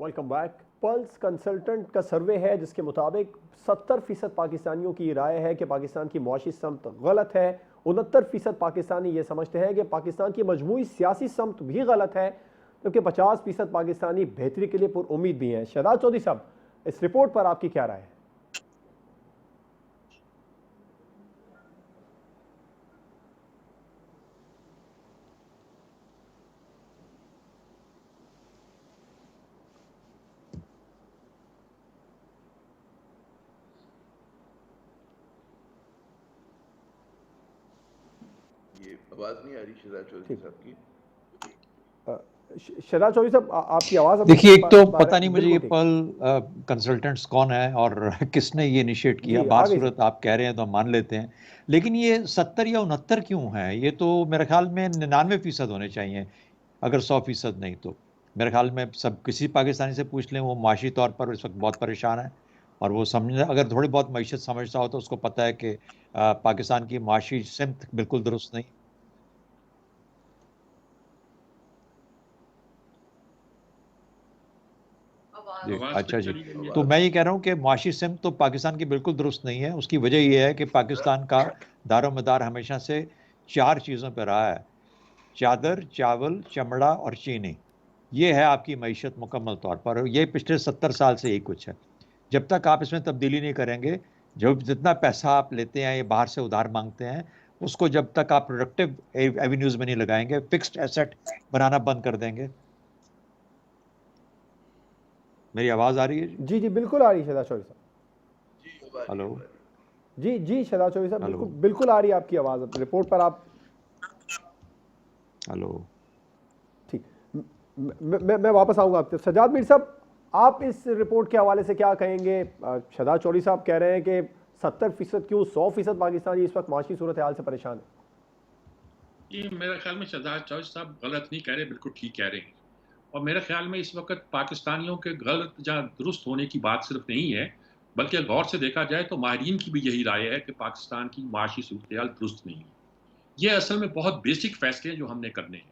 Welcome back. Pulse consultant का सर्वे है जिसके मुताबिक 70% पाकिस्तानियों की राय है कि पाकिस्तान की मुआशी समत गलत है। 69% पाकिस्तानी ये समझते हैं कि पाकिस्तान की मजमूई सियासी समत भी गलत है, जबकि 50% पाकिस्तानी बेहतरी के लिए पुरुम्मीद भी हैं। शहजाद चौधरी साहब, इस रिपोर्ट पर आपकी क्या राय है? ये आवाज नहीं आ रही शहजाद चौधरी साहब की। शहजाद चौधरी साहब, आपकी आवाज देखिए, एक तो पता नहीं मुझे ये पल कंसल्टेंट्स कौन है और किसने ये इनिशिएट किया। बात सूरत आप कह रहे हैं तो हम मान लेते हैं, लेकिन ये 70 या 69 क्यों है? ये तो मेरे ख्याल में 99% होने चाहिए, अगर 100% नहीं तो। मेरे ख्याल में सब किसी पाकिस्तानी से पूछ लें, वो माशी तौर पर इस वक्त बहुत परेशान है और वो समझ, अगर थोड़ी बहुत मईशत समझता हो तो उसको पता है कि पाकिस्तान की माशी सिमत बिल्कुल दुरुस्त नहीं। अच्छा जी, तो मैं ये कह रहा हूँ कि मुआशी सिमत तो पाकिस्तान की बिल्कुल दुरुस्त नहीं है। उसकी वजह ये है कि पाकिस्तान का दारोमदार हमेशा से 4 चीज़ों पर रहा है: चादर, चावल, चमड़ा और चीनी। ये है आपकी मईशत मुकम्मल तौर पर, और ये पिछले 70 साल से यही कुछ है। जब तक आप इसमें तब्दीली नहीं करेंगे, जो जितना पैसा आप लेते हैं, ये बाहर से उधार मांगते हैं, उसको जब तक आप प्रोडक्टिव एवेन्यूज़ में नहीं लगाएंगे, फिक्स्ड एसेट बनाना बंद कर देंगे। मेरी आवाज़ आ रही है? जी जी बिल्कुल आ रही है शहजाद चौधरी साहब। हेलो जी जी शहजाद चौधरी साहब, बिल्कुल आ रही है आपकी आवाज़। रिपोर्ट पर आप हेलो। ठीक, मैं वापस आऊंगा आपसे। सजाद मीर साहब, आप इस रिपोर्ट के हवाले से क्या कहेंगे? शहजाद चौधरी साहब कह रहे हैं कि 70% क्यों 100% पाकिस्तानी इस वक्त माशी सूरत हाल से परेशान है। ये मेरे ख्याल में शहजाद चौधरी साहब गलत नहीं कह रहे, बिल्कुल ठीक कह रहे हैं। और मेरे ख्याल में इस वक्त पाकिस्तानियों के गलत या दुरुस्त होने की बात सिर्फ नहीं है, बल्कि गौर से देखा जाए तो माहिरीन की भी यही राय है कि पाकिस्तान की माशी सूरत हाल दुरुस्त नहीं है। ये असल में बहुत बेसिक फैसले हैं जो हमने करने हैं,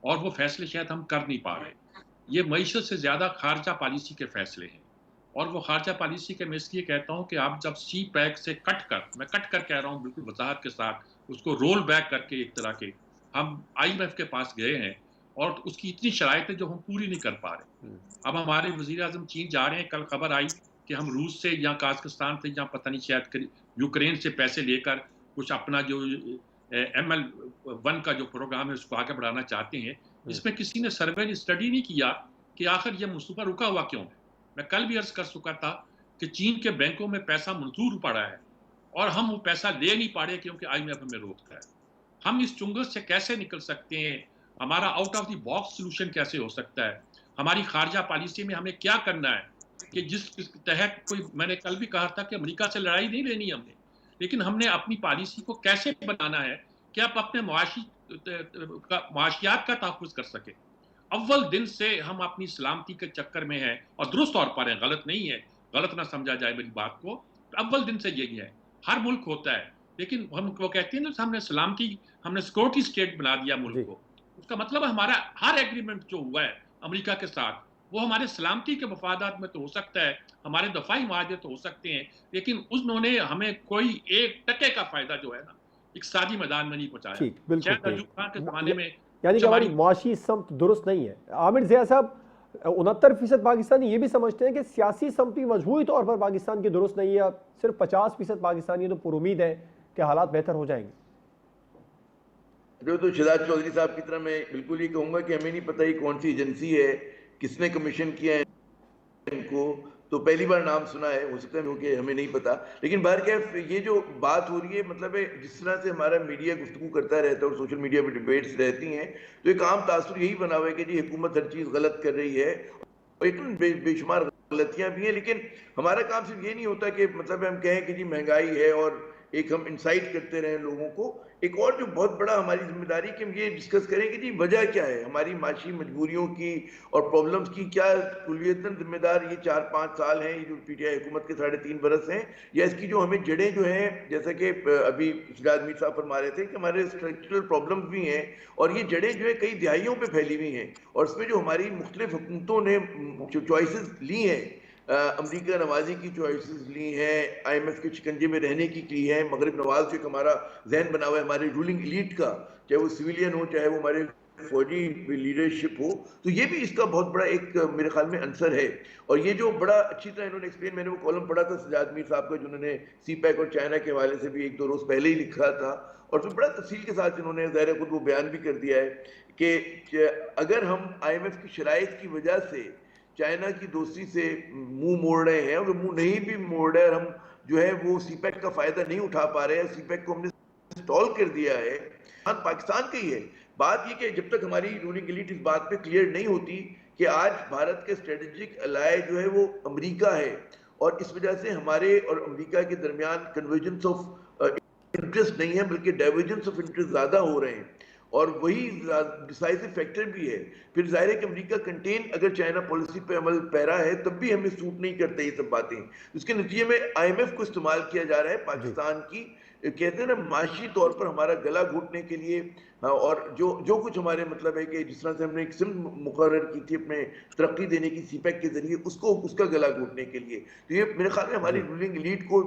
और वो फैसले शायद हम कर नहीं पा रहे। ये मईशत से ज़्यादा खारजा पॉलिसी के फैसले हैं, और वो खारजा पॉलिसी के मैं इसलिए कहता हूँ कि आप जब सी पैक से कट कर, मैं कट कर कह रहा हूँ बिल्कुल वजाहत के साथ, उसको रोल बैक करके एक तरह के हम IMF के पास गए हैं, और उसकी इतनी शराइतें जो हम पूरी नहीं कर पा रहे। अब हमारे वज़ीर आज़म चीन जा रहे हैं, कल खबर आई कि हम रूस से या काज़ाकिस्तान से या पता नहीं शायद यूक्रेन से पैसे लेकर कुछ अपना जो ML1 का जो प्रोग्राम है उसको आगे बढ़ाना चाहते हैं। इसमें किसी ने सर्वे स्टडी नहीं किया कि आखिर ये मनसूबा रुका हुआ क्यों है। मैं कल भी अर्ज कर चुका था कि चीन के बैंकों में पैसा मंजूर पड़ा है और हम वो पैसा ले नहीं पा रहे क्योंकि IMF हमें रोकता है। हम इस चुंगल से कैसे निकल सकते हैं? हमारा out of the box solution कैसे हो सकता है? हमारी खारजा पॉलिसी में हमें क्या करना है कि जिस तहत कोई, मैंने कल भी कहा था कि अमेरिका से लड़ाई नहीं लेनी हमने, लेकिन हमने अपनी पॉलिसी को कैसे बनाना है कि आप अपने मुआशियात का तहफ़्फ़ुज़ कर सके। अव्वल दिन से हम अपनी सलामती के चक्कर में हैं और दुरुस्त तौर पर हैं, गलत नहीं है, गलत ना समझा जाए मेरी बात को। अव्वल दिन से यही है, हर मुल्क होता है, लेकिन हम वो कहते हैं ना, हमने सलामती, हमने सिक्योरिटी स्टेट बना दिया मुल्क को। उसका मतलब हमारा हर एग्रीमेंट जो हुआ है अमेरिका के साथ, वो हमारे सलामती के मफादात में तो हो सकता है, हमारे दफाई मुआहदे तो हो सकते हैं, लेकिन उन्होंने हमें कोई 1 टके का फायदा जो है ना इक़्तिसादी मैदान में नहीं पहुंचाया। शायद अयूब खान के जमाने में, यानी कि हमारी मुआशी समत दुरुस्त नहीं है। आमिर ज़िया साहब, 69% पाकिस्तानी ये भी समझते हैं कि सियासी समती मजमूई तौर पर पाकिस्तान की दुरुस्त नहीं है। सिर्फ 50% पाकिस्तानी तो पुरुमीद है कि हालात बेहतर हो जाएंगे। तो शहजाद चौधरी साहब की तरह मैं बिल्कुल ये कहूँगा कि हमें नहीं पता ये कौन सी एजेंसी है, किसने कमीशन किया है इनको, तो पहली बार नाम सुना है, हो सकता है क्योंकि हमें नहीं पता। लेकिन बहरकैफ ये जो बात हो रही है, मतलब है जिस तरह से हमारा मीडिया गुफ्तगू करता रहता है और सोशल मीडिया पर डिबेट्स रहती हैं, तो एक आम तासुर यही बना हुआ है कि जी हुकूमत हर चीज़ गलत कर रही है, और इतनी बेशुमार गलतियाँ भी हैं। लेकिन हमारा काम सिर्फ ये नहीं होता कि मतलब हम कहें कि जी महंगाई है और एक हम इंसाइट करते रहें लोगों को। एक और जो बहुत बड़ा हमारी जिम्मेदारी कि हम ये डिस्कस करें कि जी वजह क्या है हमारी माशी मजबूरियों की और प्रॉब्लम्स की, क्या कुलियतन जिम्मेदार ये 4-5 साल हैं, ये जो पीटीआई हुकूमत के 3.5 बरस हैं, या इसकी जो हमें जड़ें जो हैं, जैसा कि अभी सिराज मीर साहब फरमा रहे थे कि हमारे स्ट्रक्चरल प्रॉब्लम्स भी हैं और ये जड़ें जो है कई दिहाइयों पे फैली हुई हैं, और इसमें जो हमारी मुख्तलिफ हुकूमतों ने जो चॉइसेस ली हैं, अमरीका नवाजी की चॉइसेस ली हैं, आईएमएफ के शिकंजे में रहने की है, मगरब नवाज जो एक हमारा जहन बना हुआ है हमारे रूलिंग एलीट का, चाहे वो सिविलियन हो चाहे वो हमारे फौजी लीडरशिप हो, तो ये भी इसका बहुत बड़ा एक मेरे ख्याल में आंसर है। और ये जो बड़ा अच्छी तरह इन्होंने एक्सप्लेन, मैंने वो कॉलम पढ़ा था सजाद मीर साहब का जिन्होंने सीपैक और चाइना के हवाले से भी 1-2 रोज पहले ही लिखा था, और फिर बड़ा तफसील के साथ इन्होंने ज़ाहिर खुद वो बयान भी कर दिया है कि अगर हम आईएमएफ की शराइत की वजह से चाइना की दोस्ती से मुंह मोड़ रहे हैं, और मुंह नहीं भी मोड़ रहे, हम जो है वो सीपैक का फायदा नहीं उठा पा रहे हैं, सीपैक को हमने इंस्टॉल कर दिया है, पाकिस्तान का ही है। बात ये कि जब तक हमारी रूलिंग एलीट इस बात पे क्लियर नहीं होती कि आज भारत के स्ट्रेटेजिक अलाय जो है वो अमेरिका है, और इस वजह से हमारे और अमेरिका के दरमियान कन्वर्जेंस ऑफ इंटरेस्ट नहीं है बल्कि डाइवर्जेंस ऑफ इंटरेस्ट ज्यादा हो रहे हैं, और वही डिसाइसिव फैक्टर भी है। फिर जाहिर है कि अमेरिका कंटेन अगर चाइना पॉलिसी पे अमल पैरा है तब भी हमें सूट नहीं करते ये सब बातें। इसके नतीजे में आईएमएफ को इस्तेमाल किया जा रहा है पाकिस्तान की, कहते हैं ना, माशी तौर पर हमारा गला घोटने के लिए। और जो कुछ हमारे मतलब है कि जिस तरह से हमने एक सिम मुकर्रर की थी अपने तरक्की देने की सीपैक के जरिए, उसको उसका गला घोटने के लिए, तो ये मेरे ख्याल में हमारी रूलिंग एलीट को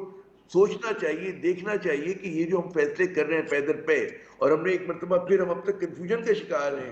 सोचना चाहिए, देखना चाहिए कि ये जो हम फैसले कर रहे हैं पैदल पे, और हमने एक मरतबा फिर हम अब तक कंफ्यूजन के शिकार हैं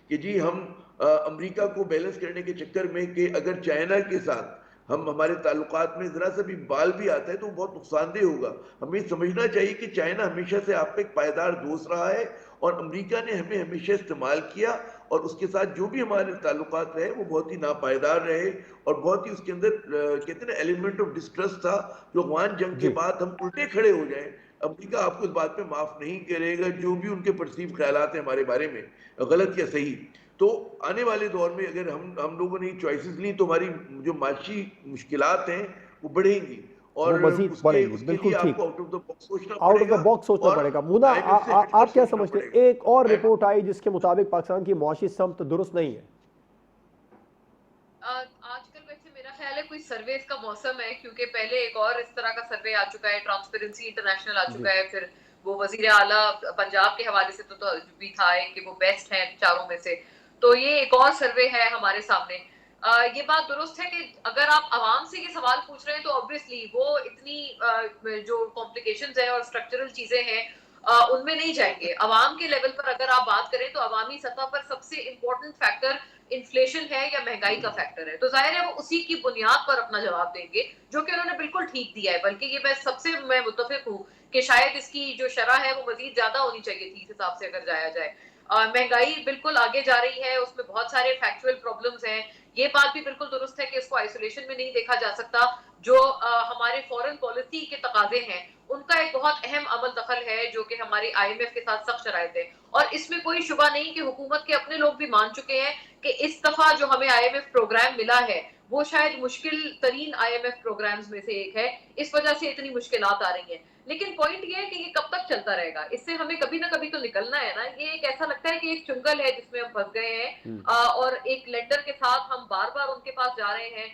कि जी हम अमेरिका को बैलेंस करने के चक्कर में कि अगर चाइना के साथ हम हमारे ताल्लुकात में जरा सा भी बाल भी आता है तो बहुत नुकसानदेह होगा। हमें समझना चाहिए कि चाइना हमेशा से आप पे एक पायदार दोस्त रहा है, और अमेरिका ने हमें हमेशा इस्तेमाल किया, और उसके साथ जो भी हमारे ताल्लुकात रहे वो बहुत ही नापायदार रहे, और बहुत ही उसके अंदर कहते हैं ना एलिमेंट ऑफ डिस्ट्रस्ट था, जो अफगान जंग के बाद हम उल्टे खड़े हो जाएं। अमेरिका आपको इस बात पे माफ नहीं करेगा, जो भी उनके परसीव ख्यालात हैं हमारे बारे में, गलत या सही। तो आने वाले दौर में अगर हम लोगों ने चॉइसेस ली तो हमारी जो माशी मुश्किलात हैं वो बढ़ेंगी, और वो मजीद बढ़ेंगी। उसके बिल्कुल लिए ठीक, आपको आउट ऑफ द बॉक्स सोचना आउट ऑफ पड़ेगा, द बॉक्स सोचना और पड़ेगा। मुना, IMF से हटकर आप क्या सोचना समझते हैं? पड़ेगा। एक और रिपोर्ट आई जिसके मुताबिक पाकिस्तान की मुआशी समत दुरुस्त नहीं है। आजकल वैसे मेरा ख्याल है कोई सर्वे का मौसम है, क्योंकि पहले एक और इस तरह का सर्वे आ चुका है, ट्रांसपेरेंसी इंटरनेशनल आ चुका है, फिर वो वजीर आला पंजाब के हवाले से तो भी था कि वो बेस्ट है चारों में से, तो ये एक और सर्वे है हमारे सामने। ये बात दुरुस्त है कि अगर आप आवाम से ये सवाल पूछ रहे हैं तो ऑब्वियसली वो इतनी जो कॉम्प्लिकेशंस है और स्ट्रक्चरल चीजें हैं उनमें नहीं जाएंगे। आवाम के लेवल पर अगर आप बात करें तो अवामी सतह पर सबसे इंपॉर्टेंट फैक्टर इन्फ्लेशन है या महंगाई का फैक्टर है, तो जाहिर है वो उसी की बुनियाद पर अपना जवाब देंगे, जो कि उन्होंने बिल्कुल ठीक दिया है। बल्कि ये मैं मुत्तफिक हूँ कि शायद इसकी जो शरह है वो मजीद ज्यादा होनी चाहिए थी इस हिसाब से अगर जाया जाए। महंगाई बिल्कुल आगे जा रही है, उसमें बहुत सारे फैक्चुअल प्रॉब्लम्स हैं। ये बात भी बिल्कुल दुरुस्त है कि इसको आइसोलेशन में नहीं देखा जा सकता। जो हमारे फॉरेन पॉलिसी के तकाजे हैं उनका एक बहुत अहम अमल दखल है, जो कि हमारी आईएमएफ के साथ सख्त शराइत है, और इसमें कोई शुबा नहीं कि हुकूमत के अपने लोग भी मान चुके हैं कि इस दफा जो हमें आईएमएफ प्रोग्राम मिला है वो शायद मुश्किल तरीन आईएमएफ प्रोग्राम्स में से एक है, इस वजह से इतनी मुश्किलात आ रही हैं। लेकिन पॉइंट ये है कि ये कब तक चलता रहेगा, इससे हमें कभी ना कभी तो निकलना है ना। ये एक ऐसा लगता है कि एक चुंगल है जिसमें हम फंस गए हैं, और एक लेंडर के साथ हम बार बार उनके पास जा रहे हैं।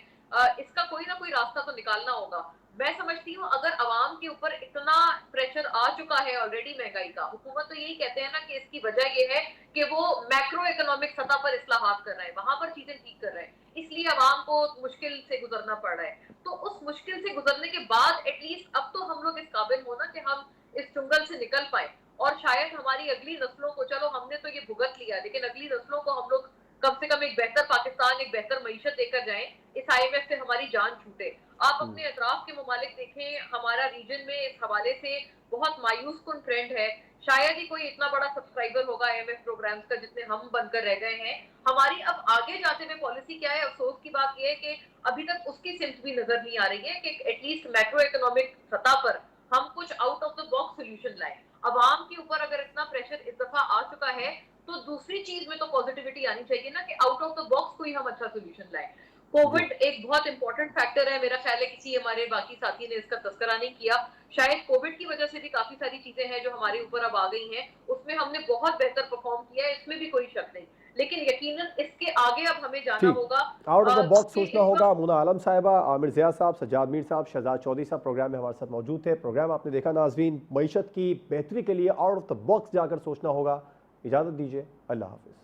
इसका कोई ना कोई रास्ता तो निकालना होगा। मैं समझती हूँ अगर अवाम के ऊपर इतना प्रेशर आ चुका है ऑलरेडी महंगाई का, हुकूमत तो यही कहते हैं ना कि इसकी वजह ये है कि वो मैक्रो इकोनॉमिक सतह पर इस्लाहात कर रहे हैं, वहां पर चीजें ठीक कर रहे हैं, इसलिए अवाम को मुश्किल से गुजरना पड़ रहा है। तो उस मुश्किल से गुजरने के बाद एटलीस्ट अब तो हम लोग इस काबिल हो ना कि हम इस चुंगल से निकल पाए, और शायद हमारी अगली नस्लों को, चलो हमने तो ये भुगत लिया, लेकिन अगली नस्लों को हम लोग कम से कम एक बेहतर पाकिस्तान, एक बेहतर मईशत देकर जाएं, इस आईएमएफ से हमारी जान छूटे। आप अपने अतराफ के ममालिक देखें, हमारा रीजन में इस हवाले से बहुत मायूस कुन ट्रेंड है। शायद ही कोई इतना बड़ा सब्सक्राइबर होगा आईएमएफ प्रोग्राम्स का जितने हम बनकर रह गए हैं। हमारी अब आगे जाते हुए पॉलिसी क्या है, अफसोस की बात यह है कि अभी तक उसकी सिम्त भी नजर नहीं आ रही है कि एटलीस्ट मैक्रो इकोनॉमिक सतह पर हम कुछ out of the box solution लाए। अवाम के ऊपर अगर इतना प्रेशर इस दफा आ चुका है तो दूसरी चीज में तो पॉजिटिविटी आनी चाहिए ना, कि आउट ऑफ द बॉक्स कोई हम अच्छा सोल्यूशन लाए। कोविड एक बहुत इंपॉर्टेंट फैक्टर है, मेरा ख्याल है किसी हमारे बाकी साथी ने इसका तस्करा नहीं किया। शायद कोविड की वजह से भी काफी सारी चीजें हैं जो हमारे ऊपर अब आ गई हैं, उसमें हमने बहुत बेहतर परफॉर्म किया है, इसमें भी कोई शक नहीं। लेकिन यकीनन इसके आगे अब हमें जाना होगा, आउट ऑफ द बॉक्स सोचना होगा। मुना आलम साहिबा, आमिर ज़िया साहब, सज्जाद मीर साहब, शहजाद चौधरी साहब प्रोग्राम में हमारे साथ मौजूद थे। प्रोग्राम आपने देखा नाज़रीन, मईशत की बेहतरी के लिए आउट ऑफ द बॉक्स जाकर सोचना होगा। इजाज़त दीजिए, अल्लाह हाफिज़।